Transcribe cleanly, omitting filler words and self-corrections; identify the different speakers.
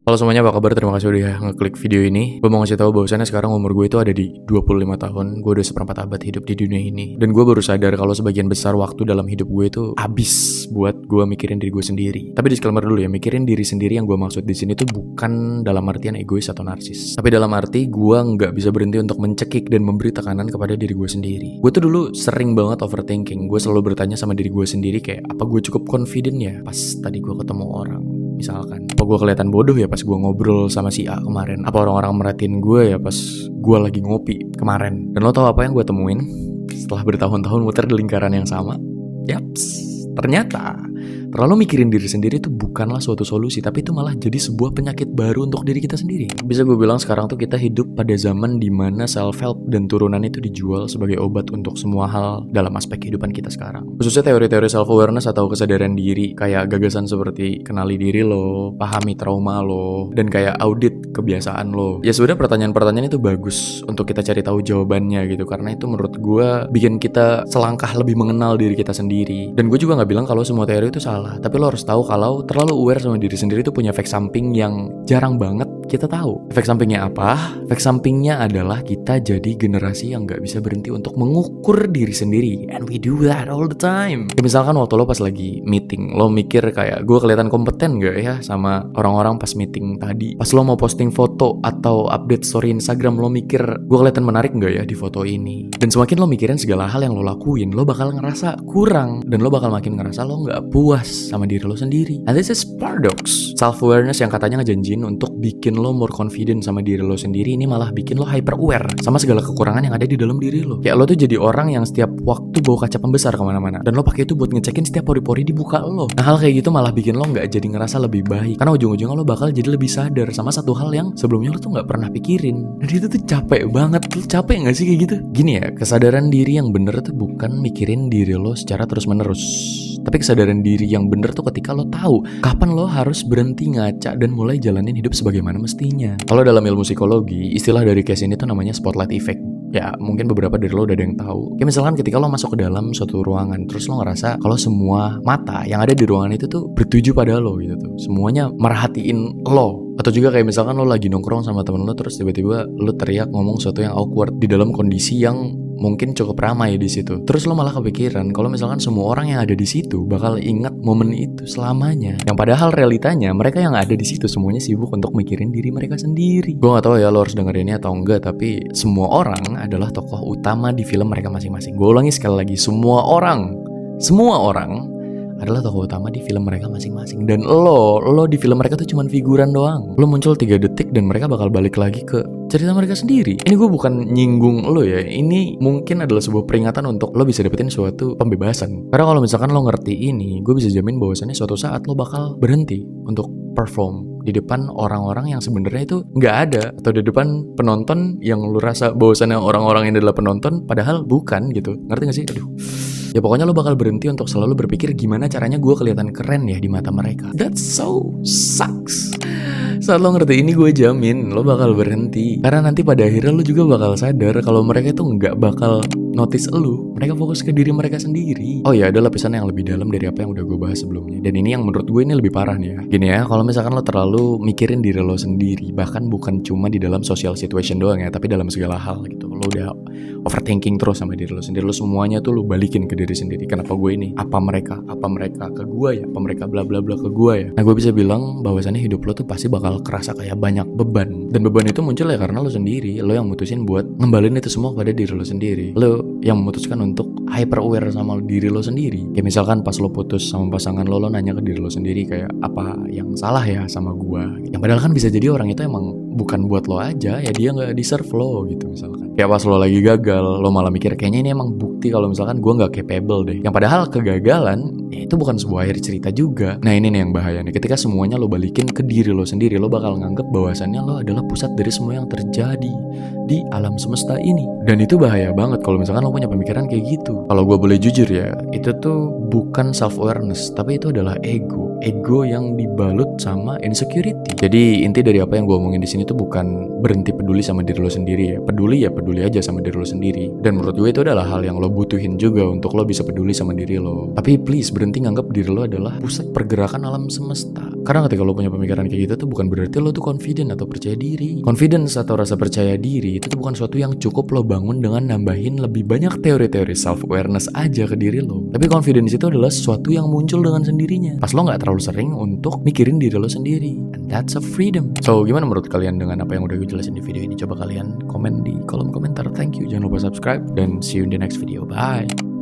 Speaker 1: Halo semuanya, apa kabar? Terima kasih udah ngeklik video ini. Gue mau ngasih tahu bahwasannya sekarang umur gue itu ada di 25 tahun. Gue udah seperempat abad hidup di dunia ini. Dan gue baru sadar kalau sebagian besar waktu dalam hidup gue itu habis buat gue mikirin diri gue sendiri. Tapi disclaimer dulu ya, mikirin diri sendiri yang gue maksud di sini tuh bukan dalam artian egois atau narsis. Tapi dalam arti gue nggak bisa berhenti untuk mencekik dan memberi tekanan kepada diri gue sendiri. Gue tuh dulu sering banget overthinking. Gue selalu bertanya sama diri gue sendiri kayak, apa gue cukup confident ya pas tadi gue ketemu orang? Misalkan, apa gue kelihatan bodoh ya pas gue ngobrol sama si A kemarin? Apa orang-orang merhatiin gue ya pas gue lagi ngopi kemarin? Dan lo tau apa yang gue temuin? Setelah bertahun-tahun muter di lingkaran yang sama, yaps, ternyata terlalu mikirin diri sendiri itu bukanlah suatu solusi, tapi itu malah jadi sebuah penyakit baru untuk diri kita sendiri. Bisa gue bilang sekarang tuh kita hidup pada zaman dimana self-help dan turunan itu dijual sebagai obat untuk semua hal dalam aspek kehidupan kita sekarang. Khususnya teori-teori self-awareness atau kesadaran diri, kayak gagasan seperti kenali diri lo, pahami trauma lo, dan kayak audit kebiasaan lo. Ya sebenarnya pertanyaan-pertanyaan itu bagus untuk kita cari tahu jawabannya gitu, karena itu menurut gue bikin kita selangkah lebih mengenal diri kita sendiri. Dan gue juga gak bilang kalau semua teori itu salah, tapi lo harus tahu kalau terlalu aware sama diri sendiri itu punya efek samping yang jarang banget kita tahu. Efek sampingnya apa? Efek sampingnya adalah kita jadi generasi yang gak bisa berhenti untuk mengukur diri sendiri. And we do that all the time. Ya, misalkan waktu lo pas lagi meeting, lo mikir kayak, gue kelihatan kompeten gak ya sama orang-orang pas meeting tadi? Pas lo mau posting foto atau update story Instagram, lo mikir, gue kelihatan menarik gak ya di foto ini? Dan semakin lo mikirin segala hal yang lo lakuin, lo bakal ngerasa kurang. Dan lo bakal makin ngerasa lo gak puas sama diri lo sendiri. And this is paradox. Self-awareness yang katanya ngejanjiin untuk bikin lo more confident sama diri lo sendiri, ini malah bikin lo hyper aware sama segala kekurangan yang ada di dalam diri lo. Kayak lo tuh jadi orang yang setiap waktu bawa kaca pembesar kemana-mana, dan lo pakai itu buat ngecekin setiap pori-pori di muka lo. Nah, hal kayak gitu malah bikin lo nggak jadi ngerasa lebih baik, karena ujung-ujungnya lo bakal jadi lebih sadar sama satu hal yang sebelumnya lo tuh nggak pernah pikirin. Dan itu tuh capek banget. Lo capek nggak sih kayak gitu? Gini ya, kesadaran diri yang bener tuh bukan mikirin diri lo secara terus-menerus, tapi kesadaran diri yang bener tuh ketika lo tahu kapan lo harus berhenti ngaca dan mulai jalanin hidup sebagaimana mestinya. Kalau dalam ilmu psikologi, istilah dari case ini tuh namanya spotlight effect. Ya, mungkin beberapa dari lo udah ada yang tahu. Kayak misalkan ketika lo masuk ke dalam suatu ruangan, terus lo ngerasa kalau semua mata yang ada di ruangan itu tuh bertuju pada lo gitu tuh. Semuanya merhatiin lo. Atau juga kayak misalkan lo lagi nongkrong sama temen lo, terus tiba-tiba lo teriak ngomong sesuatu yang awkward di dalam kondisi yang mungkin cukup ramai di situ. Terus lo malah kepikiran kalau misalkan semua orang yang ada di situ bakal ingat momen itu selamanya. Yang padahal realitanya mereka yang ada di situ semuanya sibuk untuk mikirin diri mereka sendiri. Gue gak tahu ya lo harus denger ini atau enggak, tapi semua orang adalah tokoh utama di film mereka masing-masing. Gue ulangi sekali lagi, semua orang adalah tokoh utama di film mereka masing-masing. Dan lo di film mereka tuh cuman figuran doang. Lo muncul 3 detik dan mereka bakal balik lagi ke cerita mereka sendiri. Ini gue bukan nyinggung lo ya, ini mungkin adalah sebuah peringatan untuk lo bisa dapetin suatu pembebasan. Karena kalau misalkan lo ngerti ini, gue bisa jamin bahwasannya suatu saat lo bakal berhenti untuk perform di depan orang-orang yang sebenarnya itu nggak ada, atau di depan penonton yang lo rasa bahwasannya orang-orang ini adalah penonton padahal bukan gitu. Ngerti gak sih? Aduh. Ya pokoknya lo bakal berhenti untuk selalu berpikir gimana caranya gue kelihatan keren ya di mata mereka. That so sucks. Saat lo ngerti ini, gue jamin lo bakal berhenti. Karena nanti pada akhirnya lo juga bakal sadar kalau mereka itu nggak bakal notice lo. Mereka fokus ke diri mereka sendiri. Oh ya, ada lapisan yang lebih dalam dari apa yang udah gue bahas sebelumnya. Dan ini yang menurut gue ini lebih parah nih ya. Gini ya, kalau misalkan lo terlalu mikirin diri lo sendiri, bahkan bukan cuma di dalam social situation doang ya, tapi dalam segala hal gitu. Lo udah overthinking terus sama diri lo sendiri. Lo semuanya tuh lo balikin ke diri sendiri. Kenapa gue ini? Apa mereka ke gue ya? Apa mereka bla bla bla ke gue ya? Nah, gue bisa bilang bahwasannya hidup lo tuh pasti bakal kerasa kayak banyak beban. Dan beban itu muncul ya karena lo sendiri. Lo yang mutusin buat ngembalin itu semua pada diri lo sendiri. Lo yang memutuskan untuk hyper aware sama diri lo sendiri. Kayak misalkan pas lo putus sama pasangan lo nanya ke diri lo sendiri kayak, apa yang salah ya sama gue? Yang padahal kan bisa jadi orang itu emang bukan buat lo aja, ya dia gak deserve lo gitu misalkan. Kayak pas lo lagi gagal, lo malah mikir kayaknya ini emang bukti kalau misalkan gue gak capable deh. Yang padahal kegagalan ya itu bukan sebuah akhir cerita juga. Nah ini nih yang bahaya nih, ketika semuanya lo balikin ke diri lo sendiri, lo bakal nganggep bahwasannya lo adalah pusat dari semua yang terjadi di alam semesta ini. Dan itu bahaya banget kalau misalkan lo punya pemikiran kayak gitu. Kalau gue boleh jujur ya, itu tuh bukan self-awareness, tapi itu adalah ego. ego yang dibalut sama insecurity. Jadi inti dari apa yang gue omongin di sini tuh bukan berhenti peduli sama diri lo sendiri ya. Peduli aja sama diri lo sendiri. Dan menurut gue itu adalah hal yang lo butuhin juga untuk lo bisa peduli sama diri lo. Tapi please berhenti nganggap diri lo adalah pusat pergerakan alam semesta. Karena ketika lo punya pemikiran kayak gitu tuh bukan berarti lo tuh confident atau percaya diri. Confidence atau rasa percaya diri itu tuh bukan suatu yang cukup lo bangun dengan nambahin lebih banyak teori-teori self-awareness aja ke diri lo. Tapi confidence itu adalah sesuatu yang muncul dengan sendirinya pas lo gak terlalu sering untuk mikirin diri lo sendiri. And that's a freedom. So gimana menurut kalian dengan apa yang udah gue jelasin di video ini? Coba kalian komen di kolom komentar. Thank you. Jangan lupa subscribe dan see you in the next video. Bye.